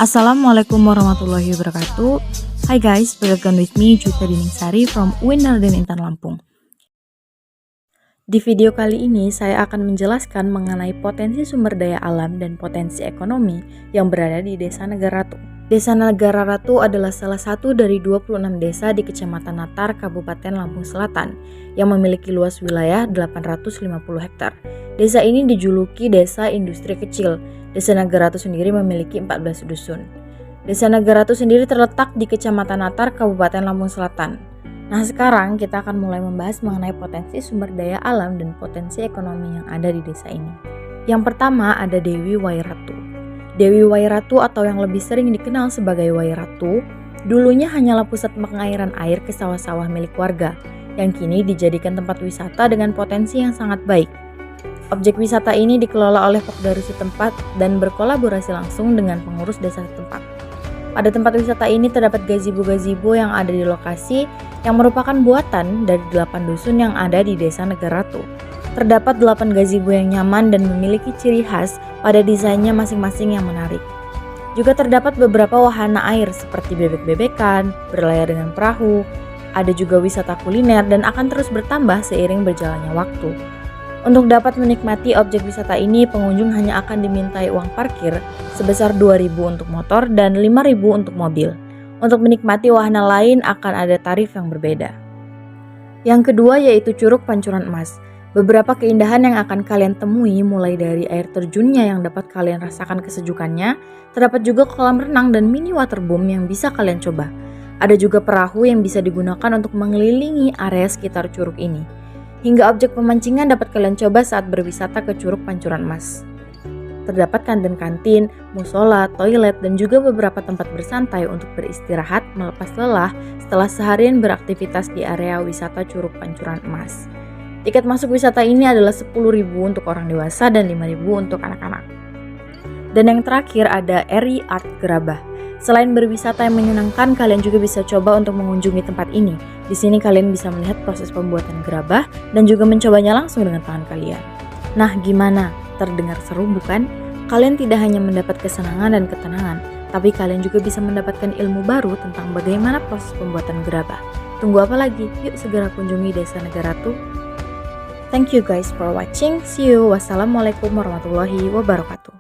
Assalamualaikum warahmatullahi wabarakatuh. Hi guys, welcome with me Juta Diningsari from UIN Raden Intan Lampung. Di video kali ini saya akan menjelaskan mengenai potensi sumber daya alam dan potensi ekonomi yang berada di Desa Negara Ratu. Desa Negara Ratu adalah salah satu dari 26 desa di Kecamatan Natar, Kabupaten Lampung Selatan yang memiliki luas wilayah 850 hektar. Desa ini dijuluki Desa Industri Kecil. Desa Negara Ratu sendiri memiliki 14 dusun. Desa Negara Ratu sendiri terletak di Kecamatan Natar, Kabupaten Lampung Selatan. Nah, sekarang kita akan mulai membahas mengenai potensi sumber daya alam dan potensi ekonomi yang ada di desa ini. Yang pertama ada Dewi Wairatu. Dewi Wairatu atau yang lebih sering dikenal sebagai Wairatu, dulunya hanyalah pusat pengairan air ke sawah-sawah milik warga, yang kini dijadikan tempat wisata dengan potensi yang sangat baik. Objek wisata ini dikelola oleh Pokdaru setempat dan berkolaborasi langsung dengan pengurus desa setempat. Pada tempat wisata ini terdapat gazebo-gazebo yang ada di lokasi yang merupakan buatan dari 8 dusun yang ada di Desa Negara Ratu. Terdapat 8 gazebo yang nyaman dan memiliki ciri khas pada desainnya masing-masing yang menarik. Juga terdapat beberapa wahana air seperti bebek-bebekan, berlayar dengan perahu, ada juga wisata kuliner dan akan terus bertambah seiring berjalannya waktu. Untuk dapat menikmati objek wisata ini, pengunjung hanya akan dimintai uang parkir sebesar 2.000 untuk motor dan 5.000 untuk mobil. Untuk menikmati wahana lain akan ada tarif yang berbeda. Yang kedua yaitu Curug Pancuran Emas. Beberapa keindahan yang akan kalian temui mulai dari air terjunnya yang dapat kalian rasakan kesejukannya, terdapat juga kolam renang dan mini waterboom yang bisa kalian coba. Ada juga perahu yang bisa digunakan untuk mengelilingi area sekitar curug ini. Hingga objek pemancingan dapat kalian coba saat berwisata ke Curug Pancuran Emas. Terdapat kantin-kantin, musola, toilet, dan juga beberapa tempat bersantai untuk beristirahat melepas lelah setelah seharian beraktivitas di area wisata Curug Pancuran Emas. Tiket masuk wisata ini adalah 10.000 untuk orang dewasa dan 5.000 untuk anak-anak. Dan yang terakhir ada Eri Art Gerabah. Selain berwisata yang menyenangkan, kalian juga bisa coba untuk mengunjungi tempat ini. Di sini kalian bisa melihat proses pembuatan gerabah dan juga mencobanya langsung dengan tangan kalian. Nah, gimana? Terdengar seru bukan? Kalian tidak hanya mendapat kesenangan dan ketenangan, tapi kalian juga bisa mendapatkan ilmu baru tentang bagaimana proses pembuatan gerabah. Tunggu apa lagi? Yuk segera kunjungi Desa Negara Ratu. Thank you guys for watching. See you. Wassalamualaikum warahmatullahi wabarakatuh.